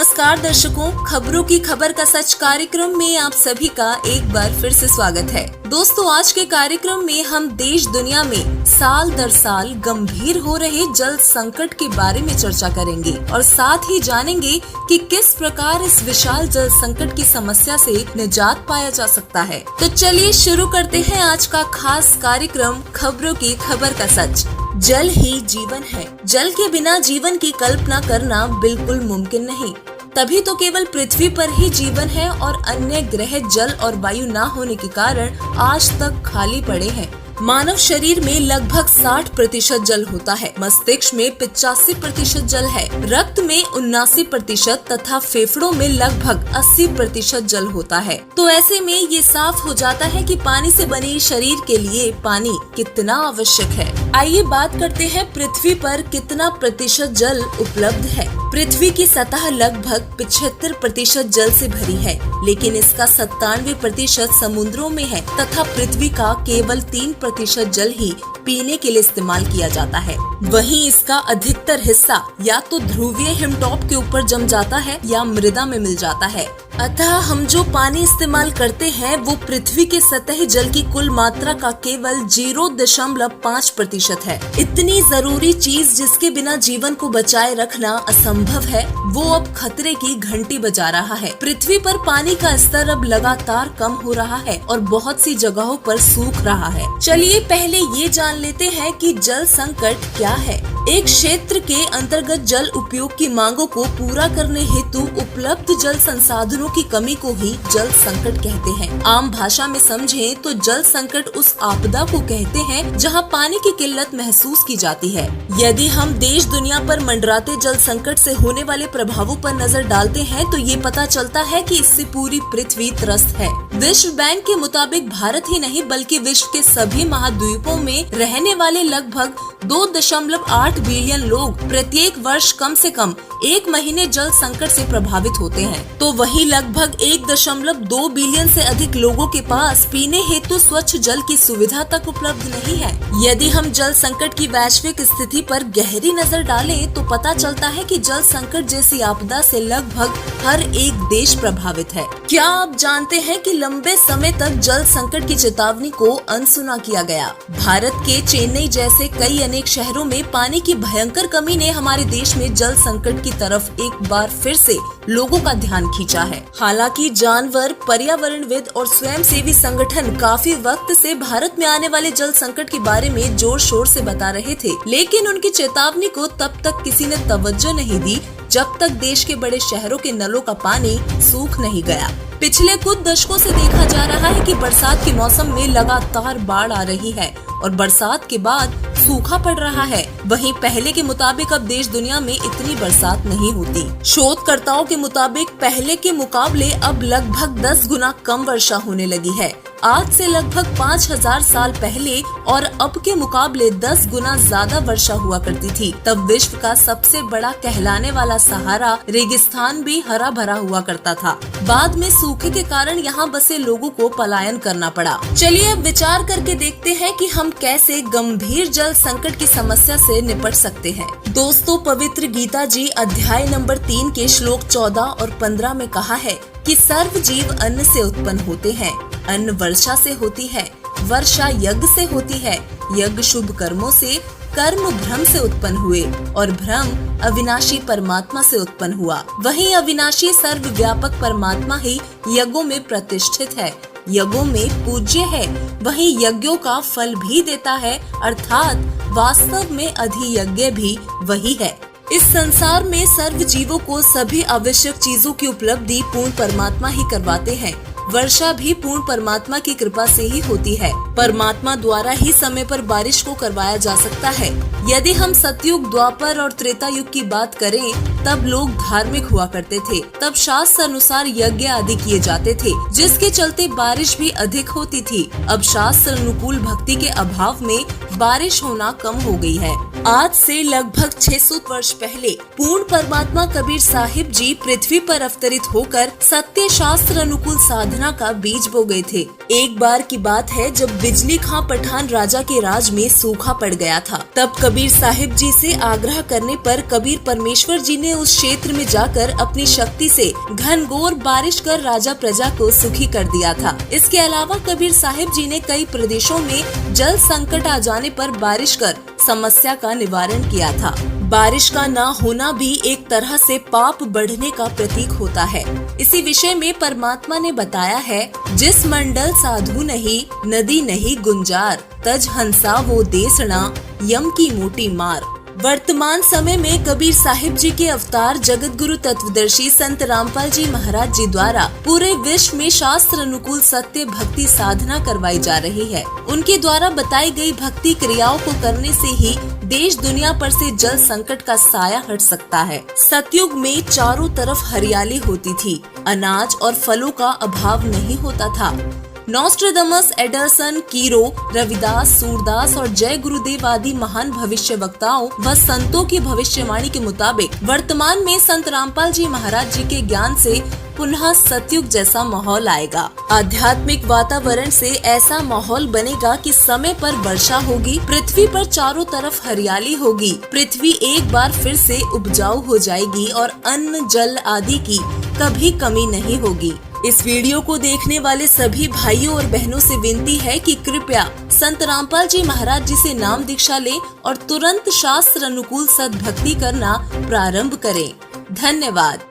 नमस्कार दर्शकों, खबरों की खबर का सच कार्यक्रम में आप सभी का एक बार फिर से स्वागत है। दोस्तों, आज के कार्यक्रम में हम देश दुनिया में साल दर साल गंभीर हो रहे जल संकट के बारे में चर्चा करेंगे और साथ ही जानेंगे कि किस प्रकार इस विशाल जल संकट की समस्या से निजात पाया जा सकता है। तो चलिए शुरू करते हैं आज का खास कार्यक्रम खबरों की खबर का सच। जल ही जीवन है। जल के बिना जीवन की कल्पना करना बिल्कुल मुमकिन नहीं। तभी तो केवल पृथ्वी पर ही जीवन है और अन्य ग्रह जल और वायु न होने के कारण आज तक खाली पड़े हैं। मानव शरीर में लगभग 60% जल होता है, मस्तिष्क में 85% जल है, रक्त में 79% तथा फेफड़ों में लगभग 80% जल होता है। तो ऐसे में ये साफ हो जाता है कि पानी से बने शरीर के लिए पानी कितना आवश्यक है। आइए बात करते हैं पृथ्वी पर कितना प्रतिशत जल उपलब्ध है। पृथ्वी की सतह लगभग 75% जल से भरी है, लेकिन इसका 97% समुद्रों में है तथा पृथ्वी का केवल 3% जल ही पीने के लिए इस्तेमाल किया जाता है। वहीं इसका अधिकतर हिस्सा या तो ध्रुवीय हिमटॉप के ऊपर जम जाता है या मृदा में मिल जाता है। अतः हम जो पानी इस्तेमाल करते हैं वो पृथ्वी के सतही जल की कुल मात्रा का केवल 0.5% है। इतनी जरूरी चीज जिसके बिना जीवन को बचाए रखना असंभव है, वो अब खतरे की घंटी बजा रहा है। पृथ्वी पर पानी का स्तर अब लगातार कम हो रहा है और बहुत सी जगहों पर सूख रहा है। चलिए पहले ये जान लेते हैं कि जल संकट क्या है। एक क्षेत्र के अंतर्गत जल उपयोग की मांगों को पूरा करने हेतु उपलब्ध जल संसाधनों की कमी को ही जल संकट कहते हैं। आम भाषा में समझें तो जल संकट उस आपदा को कहते हैं जहां पानी की किल्लत महसूस की जाती है। यदि हम देश दुनिया पर मंडराते जल संकट से होने वाले प्रभावों पर नजर डालते हैं तो ये पता चलता है कि इससे पूरी पृथ्वी त्रस्त है। विश्व बैंक के मुताबिक भारत ही नहीं बल्कि विश्व के सभी महाद्वीपों में रहने वाले लगभग 2.8 बिलियन लोग प्रत्येक वर्ष कम से कम 1 महीने जल संकट से प्रभावित होते हैं। तो वहीं लगभग 1.2 बिलियन से अधिक लोगों के पास पीने हेतु स्वच्छ जल की सुविधा तक उपलब्ध नहीं है। यदि हम जल संकट की वैश्विक स्थिति पर गहरी नजर डालें तो पता चलता है कि जल संकट जैसी आपदा से लगभग हर एक देश प्रभावित है। क्या आप जानते हैं कि लंबे समय तक जल संकट की चेतावनी को अनसुना किया गया? भारत के चेन्नई जैसे कई अनेक शहरों में पानी की भयंकर कमी ने हमारे देश में जल संकट की तरफ एक बार फिर से लोगों का ध्यान खींचा है। हालांकि जानवर, पर्यावरणविद और स्वयंसेवी संगठन काफी वक्त से भारत में आने वाले जल संकट के बारे में जोर शोर से बता रहे थे, लेकिन उनकी चेतावनी को तब तक किसी ने तवज्जो नहीं दी जब तक देश के बड़े शहरों के नलों का पानी सूख नहीं गया। पिछले कुछ दशकों से देखा जा रहा है कि बरसात के मौसम में लगातार बाढ़ आ रही है और बरसात के बाद सूखा पड़ रहा है। वहीं पहले के मुताबिक अब देश दुनिया में इतनी बरसात नहीं होती। शोधकर्ताओं के मुताबिक पहले के मुकाबले अब लगभग 10 गुना कम वर्षा होने लगी है। आज से लगभग 5000 साल पहले और अब के मुकाबले 10 गुना ज्यादा वर्षा हुआ करती थी। तब विश्व का सबसे बड़ा कहलाने वाला सहारा रेगिस्तान भी हरा भरा हुआ करता था। बाद में सूखे के कारण यहाँ बसे लोगों को पलायन करना पड़ा। चलिए अब विचार करके देखते हैं कि हम कैसे गंभीर जल संकट की समस्या से निपट सकते हैं। दोस्तों, पवित्र गीता जी अध्याय नंबर 3 के श्लोक 14 और 15 में कहा है कि सर्व जीव अन्न से उत्पन्न होते हैं। अन्न वर्षा से होती है, वर्षा यज्ञ से होती है, यज्ञ शुभ कर्मों से, कर्म भ्रम से उत्पन्न हुए और भ्रम अविनाशी परमात्मा से उत्पन्न हुआ। वहीं अविनाशी सर्वव्यापक परमात्मा ही यज्ञों में प्रतिष्ठित है, यज्ञों में पूज्य है, वहीं यज्ञों का फल भी देता है, अर्थात वास्तव में अधियज्ञ भी वही है। इस संसार में सर्व जीवों को सभी आवश्यक चीजों की उपलब्धि पूर्ण परमात्मा ही करवाते हैं। वर्षा भी पूर्ण परमात्मा की कृपा से ही होती है। परमात्मा द्वारा ही समय पर बारिश को करवाया जा सकता है। यदि हम सतयुग, द्वापर और त्रेता युग की बात करें, तब लोग धार्मिक हुआ करते थे। तब शास्त्र अनुसार यज्ञ आदि किए जाते थे, जिसके चलते बारिश भी अधिक होती थी। अब शास्त्र अनुकूल भक्ति के अभाव में बारिश होना कम हो गई है। आज से लगभग 600 वर्ष पहले पूर्ण परमात्मा कबीर साहिब जी पृथ्वी पर अवतरित होकर सत्य शास्त्र अनुकूल साधना का बीज बो गए थे। एक बार की बात है जब बिजली खां पठान राजा के राज में सूखा पड़ गया था। तब कबीर साहिब जी से आग्रह करने पर कबीर परमेश्वर जी ने उस क्षेत्र में जाकर अपनी शक्ति से घनघोर बारिश कर राजा प्रजा को सुखी कर दिया था। इसके अलावा कबीर साहिब जी ने कई प्रदेशों में जल संकट आ जाने पर बारिश कर समस्या का निवारण किया था। बारिश का ना होना भी एक तरह से पाप बढ़ने का प्रतीक होता है। इसी विषय में परमात्मा ने बताया है, जिस मंडल साधु नहीं नदी नहीं गुंजार, तज हंसा वो देसना यम की मोटी मार। वर्तमान समय में कबीर साहिब जी के अवतार जगत गुरु तत्वदर्शी संत रामपाल जी महाराज जी द्वारा पूरे विश्व में शास्त्र अनुकूल सत्य भक्ति साधना करवाई जा रही है। उनके द्वारा बताई गई भक्ति क्रियाओं को करने से ही देश दुनिया पर से जल संकट का साया हट सकता है। सतयुग में चारों तरफ हरियाली होती थी, अनाज और फलों का अभाव नहीं होता था। नॉस्ट्रेडमस, एडरसन, कीरो, रविदास, सूरदास और जय गुरुदेव आदि महान भविष्यवक्ताओं व संतों की भविष्यवाणी के मुताबिक वर्तमान में संत रामपाल जी महाराज जी के ज्ञान से पुनः सतयुग जैसा माहौल आएगा। आध्यात्मिक वातावरण से ऐसा माहौल बनेगा कि समय पर वर्षा होगी, पृथ्वी पर चारों तरफ हरियाली होगी, पृथ्वी एक बार फिर से उपजाऊ हो जाएगी और अन्न जल आदि की कभी कमी नहीं होगी। इस वीडियो को देखने वाले सभी भाइयों और बहनों से विनती है कि कृपया संत रामपाल जी महाराज जी से नाम दीक्षा लें और तुरंत शास्त्र अनुकूल सद्भक्ति करना प्रारंभ करें। धन्यवाद।